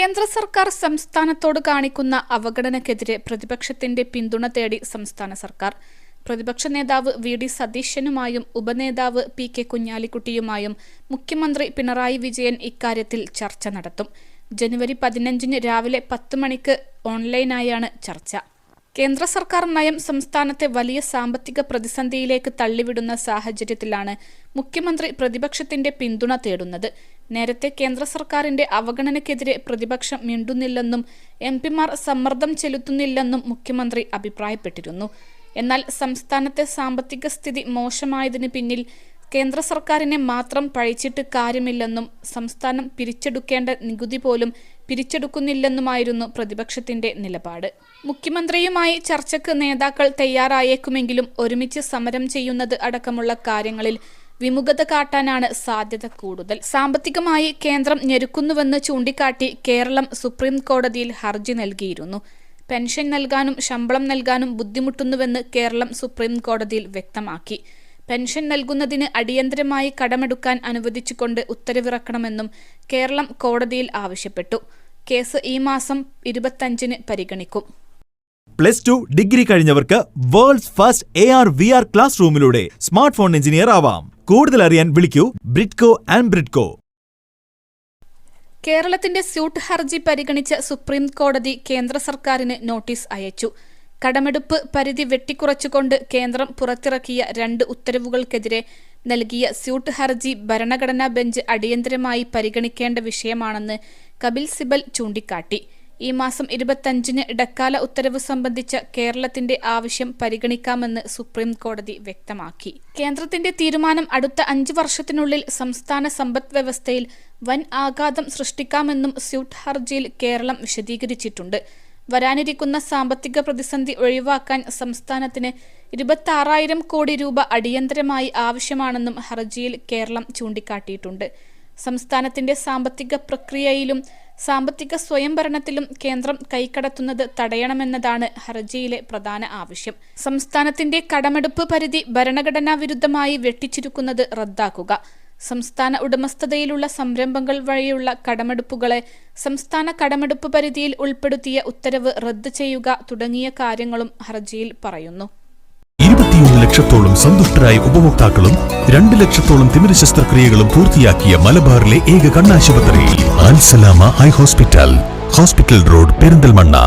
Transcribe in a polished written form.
കേന്ദ്ര സർക്കാർ സംസ്ഥാനത്തോട് കാണിക്കുന്ന അവഗണനയ്ക്കെതിരെ പ്രതിപക്ഷത്തിന്റെ പിന്തുണ തേടി സംസ്ഥാന സർക്കാർ. പ്രതിപക്ഷ നേതാവ് വി.ഡി. സതീശനുമായും ഉപനേതാവ് പി.കെ. കുഞ്ഞാലിക്കുട്ടിയുമായും മുഖ്യമന്ത്രി പിണറായി വിജയൻ ഇക്കാര്യത്തിൽ ചർച്ച നടത്തും. ജനുവരി 15 രാവിലെ 10 മണിക്ക് ഓൺലൈനായാണ് ചർച്ച. കേന്ദ്ര സർക്കാർ നയം സംസ്ഥാനത്തെ വലിയ സാമ്പത്തിക പ്രതിസന്ധിയിലേക്ക് തള്ളിവിടുന്ന സാഹചര്യത്തിലാണ് മുഖ്യമന്ത്രി പ്രതിപക്ഷത്തിന്റെ പിന്തുണ തേടുന്നത്. നേരത്തെ കേന്ദ്ര സർക്കാരിന്റെ അവഗണനയ്ക്കെതിരെ പ്രതിപക്ഷം മിണ്ടുന്നില്ലെന്നും എംപിമാർ സമ്മർദ്ദം ചെലുത്തുന്നില്ലെന്നും മുഖ്യമന്ത്രി അഭിപ്രായപ്പെട്ടിരുന്നു. എന്നാൽ സംസ്ഥാനത്തെ സാമ്പത്തിക സ്ഥിതി മോശമായതിന് പിന്നിൽ കേന്ദ്ര സർക്കാരിനെ മാത്രം പഴിച്ചിട്ട് കാര്യമില്ലെന്നും സംസ്ഥാനം പിരിച്ചെടുക്കേണ്ട നികുതി പോലും പിരിച്ചെടുക്കുന്നില്ലെന്നുമായിരുന്നു പ്രതിപക്ഷത്തിന്റെ നിലപാട്. മുഖ്യമന്ത്രിയുമായി ചർച്ചയ്ക്ക് നേതാക്കൾ തയ്യാറായേക്കുമെങ്കിലും ഒരുമിച്ച് സമരം ചെയ്യുന്നത് അടക്കമുള്ള കാര്യങ്ങളിൽ വിമുഖത കാട്ടാനാണ് സാധ്യത കൂടുതൽ. സാമ്പത്തികമായി കേന്ദ്രം ഞെരുക്കുന്നുവെന്ന് ചൂണ്ടിക്കാട്ടി കേരളം സുപ്രീം കോടതിയിൽ ഹർജി നൽകിയിരുന്നു. പെൻഷൻ നൽകാനും ശമ്പളം നൽകാനും ബുദ്ധിമുട്ടുന്നുവെന്ന് കേരളം സുപ്രീം കോടതിയിൽ വ്യക്തമാക്കി. പെൻഷൻ നൽകുന്നതിന് അടിയന്തരമായി കടമെടുക്കാൻ അനുവദിച്ചുകൊണ്ട് ഉത്തരവിറക്കണമെന്നും കേരളം കോടതിയിൽ ആവശ്യപ്പെട്ടു. കേസ് ഈ മാസം 25 പരിഗണിക്കും. +2 ഡിഗ്രി കഴിഞ്ഞവർക്ക് വേൾഡ്സ് ഫസ്റ്റ് AR/VR ക്ലാസ് റൂമിലൂടെ സ്മാർട്ട് ഫോൺ എഞ്ചിനീയർ ആവാം. കൂടുതൽ അറിയാൻ വിളിക്കൂ ബ്രിഡ്കോ ആൻഡ് ബ്രിഡ്കോ. കേരളത്തിന്റെ സ്യൂട്ട് ഹർജി പരിഗണിച്ച സുപ്രീം കോടതി കേന്ദ്ര സർക്കാരിന് നോട്ടീസ് അയച്ചു. കടമെടുപ്പ് പരിധി വെട്ടിക്കുറച്ചുകൊണ്ട് കേന്ദ്രം പുറത്തിറക്കിയ 2 ഉത്തരവുകൾക്കെതിരെ നൽകിയ സ്യൂട്ട് ഹർജി ഭരണഘടനാ ബെഞ്ച് അടിയന്തരമായി പരിഗണിക്കേണ്ട വിഷയമാണെന്ന് കപിൽ സിബൽ ചൂണ്ടിക്കാട്ടി. ഈ മാസം 25 ഇടക്കാല ഉത്തരവ് സംബന്ധിച്ച കേരളത്തിന്റെ ആവശ്യം പരിഗണിക്കാമെന്ന് സുപ്രീം കോടതി വ്യക്തമാക്കി. കേന്ദ്രത്തിന്റെ തീരുമാനം അടുത്ത 5 വർഷത്തിനുള്ളിൽ സംസ്ഥാന സമ്പദ് വ്യവസ്ഥയിൽ വൻ ആഘാതം സൃഷ്ടിക്കാമെന്നും സ്യൂട്ട് ഹർജിയിൽ കേരളം വിശദീകരിച്ചിട്ടുണ്ട്. വരാനിരിക്കുന്ന സാമ്പത്തിക പ്രതിസന്ധി ഒഴിവാക്കാൻ സംസ്ഥാനത്തിന് 26,000 കോടി രൂപ അടിയന്തരമായി ആവശ്യമാണെന്നും ഹർജിയിൽ കേരളം ചൂണ്ടിക്കാട്ടിയിട്ടുണ്ട്. സംസ്ഥാനത്തിന്റെ സാമ്പത്തിക പ്രക്രിയയിലും സാമ്പത്തിക സ്വയംഭരണത്തിലും കേന്ദ്രം കൈക്കടത്തുന്നത് തടയണമെന്നതാണ് ഹർജിയിലെ പ്രധാന ആവശ്യം. സംസ്ഥാനത്തിന്റെ കടമെടുപ്പ് പരിധി ഭരണഘടനാ വിരുദ്ധമായി വെട്ടിച്ചുരുക്കുന്നത് റദ്ദാക്കുക, സംസ്ഥാന ഉടമസ്ഥതയിലുള്ള സംരംഭങ്ങൾ വഴിയുള്ള കടമെടുപ്പുകളെ സംസ്ഥാന കടമെടുപ്പ് പരിധിയിൽ ഉൾപ്പെടുത്തിയ ഉത്തരവ് റദ്ദ് ചെയ്യുക തുടങ്ങിയ കാര്യങ്ങളും ഹർജിയിൽ പറയുന്നു. 21 ലക്ഷത്തോളം സന്തുഷ്ടരായ ഉപഭോക്താക്കളും 2 ലക്ഷത്തോളം തിമിര ശസ്ത്രക്രിയകളും പൂർത്തിയാക്കിയ മലബാറിലെ ഏക കണ്ണാശുപത്രി Al Salama eye hospital, hospital road, Perinthalmanna.